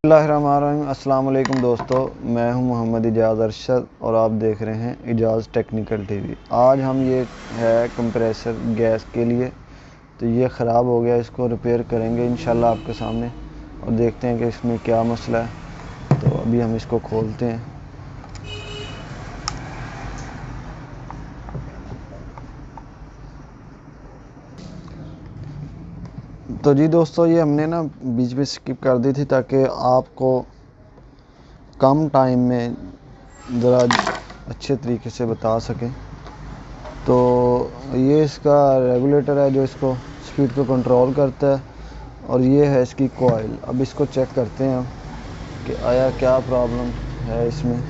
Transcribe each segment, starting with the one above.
अस्सलाम वालेकुम दोस्तों, मैं हूं मोहम्मद इजाज़ अरशद और आप देख रहे हैं इजाज़ टेक्निकल टीवी। आज हम ये है कंप्रेसर गैस के लिए, तो ये ख़राब हो गया, इसको रिपेयर करेंगे इंशाल्लाह आपके सामने और देखते हैं कि इसमें क्या मसला है। तो अभी हम इसको खोलते हैं। तो जी दोस्तों, ये हमने ना बीच में स्किप कर दी थी ताकि आपको कम टाइम में ज़रा अच्छे तरीके से बता सकें। तो ये इसका रेगुलेटर है जो इसको स्पीड को कंट्रोल करता है और ये है इसकी कॉइल। अब इसको चेक करते हैं कि आया क्या प्रॉब्लम है इसमें।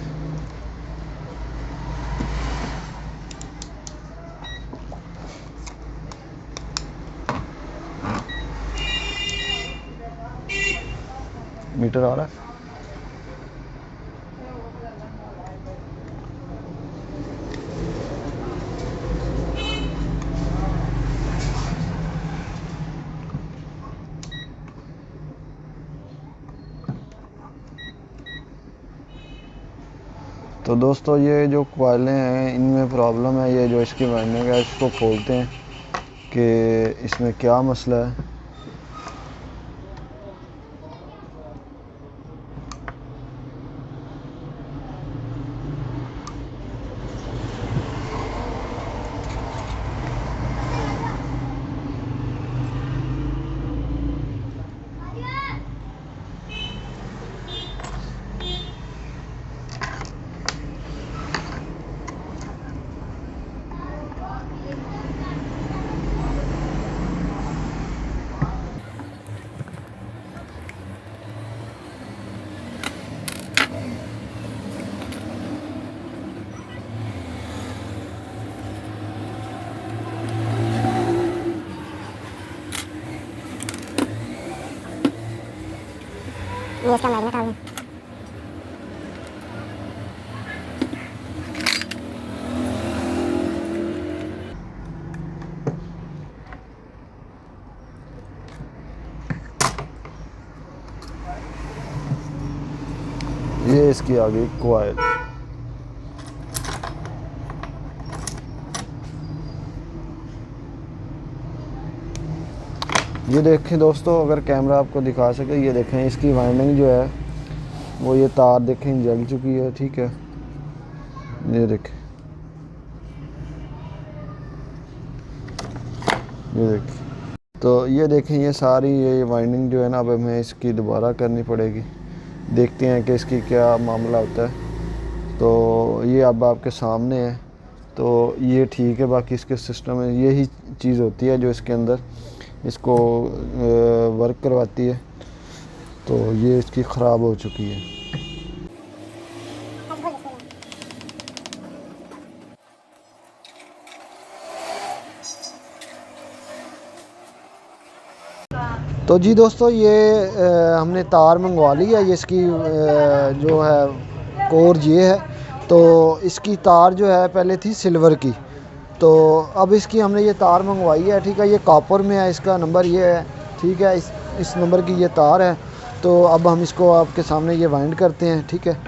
मीटर आ रहा है। तो दोस्तों, ये जो कॉइलें हैं इनमें प्रॉब्लम है। ये जो इसकी वाइंडिंग है इसको खोलते हैं कि इसमें क्या मसला है। ये इसका मैग्नेट आ गया। ये इसकी आ गई कॉइल। ये देखें दोस्तों, अगर कैमरा आपको दिखा सके, ये देखें इसकी वाइंडिंग जो है वो ये तार देखें जल चुकी है। ठीक है, ये देखें, ये देखें। तो ये देखें, ये सारी ये वाइंडिंग जो है ना, अब हमें इसकी दोबारा करनी पड़ेगी। देखते हैं कि इसकी क्या मामला होता है। तो ये अब आपके सामने है। तो ये ठीक है, बाकी इसके सिस्टम में यही चीज़ होती है जो इसके अंदर इसको वर्क करवाती है। तो ये इसकी ख़राब हो चुकी है। तो जी दोस्तों, ये हमने तार मंगवा ली है। ये इसकी जो है कोर ये है। तो इसकी तार जो है पहले थी सिल्वर की, तो अब इसकी हमने ये तार मंगवाई है। ठीक है, ये कॉपर में है, इसका नंबर ये है। ठीक है, इस नंबर की ये तार है। तो अब हम इसको आपके सामने ये वाइंड करते हैं। ठीक है।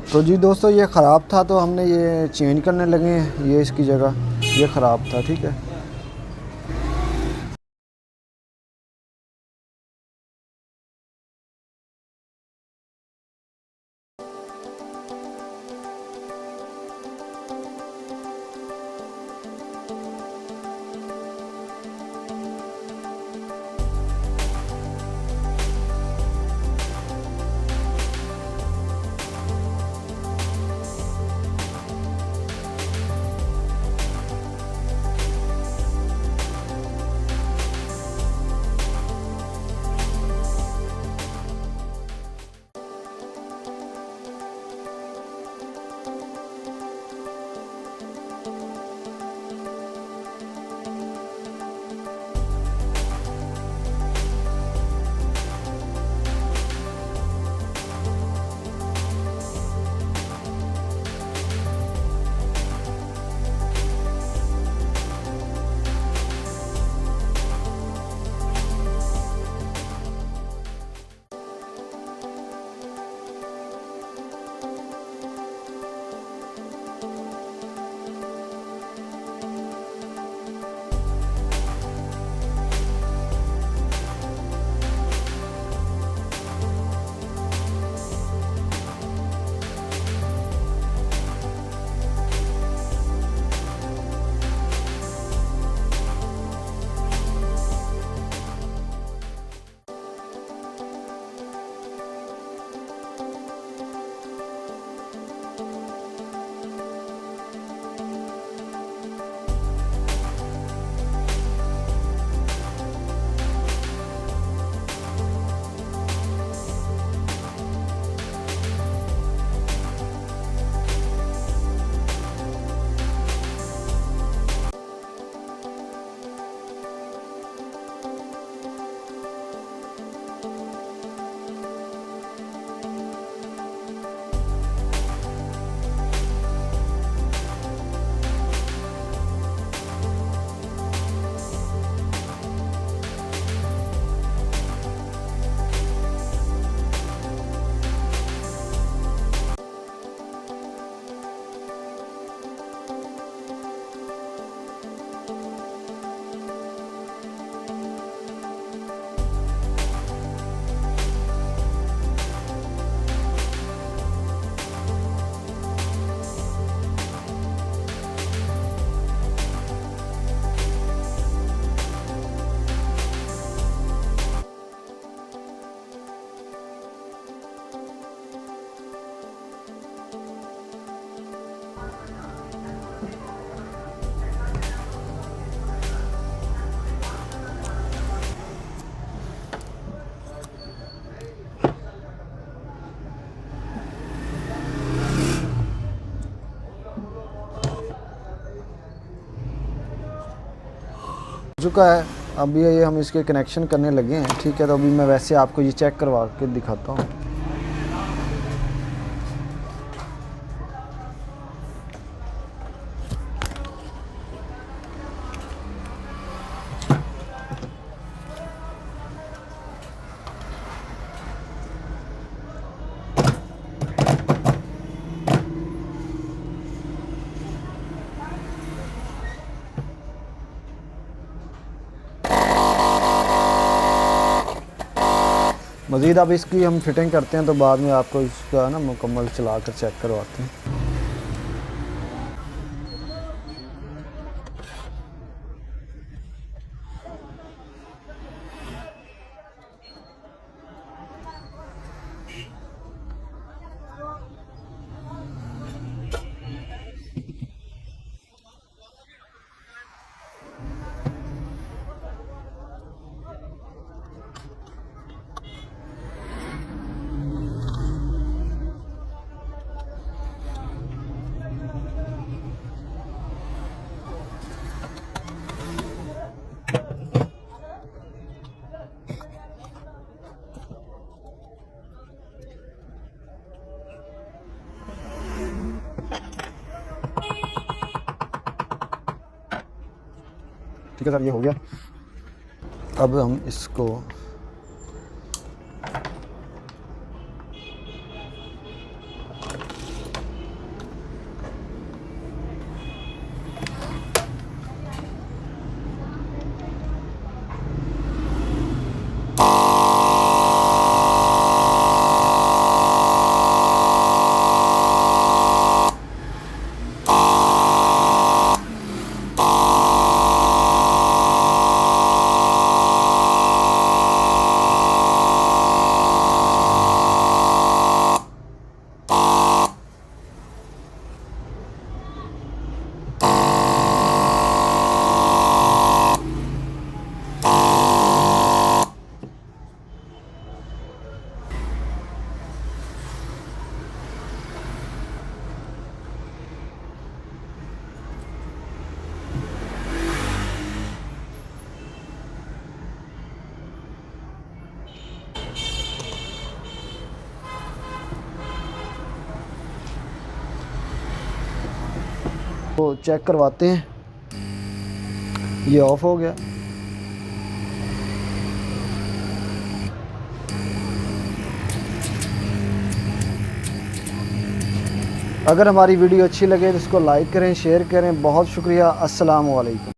तो जी दोस्तों ये ख़राब था तो हमने ये चेंज करने लगे हैं, ये इसकी जगह, ये ख़राब था, ठीक है। चुका है। अब ये हम इसके कनेक्शन करने लगे हैं, ठीक है। तो अभी मैं वैसे आपको ये चेक करवा के दिखाता हूँ। मज़ीद अब इसकी हम फिटिंग करते हैं तो बाद में आपको इसका ना मुकम्मल चला कर चेक करवाते हैं। ठीक है सर, ये हो गया। अब हम इसको तो चेक करवाते हैं। ये ऑफ हो गया। अगर हमारी वीडियो अच्छी लगे तो इसको लाइक करें, शेयर करें। बहुत शुक्रिया। अस्सलाम वालेकुम।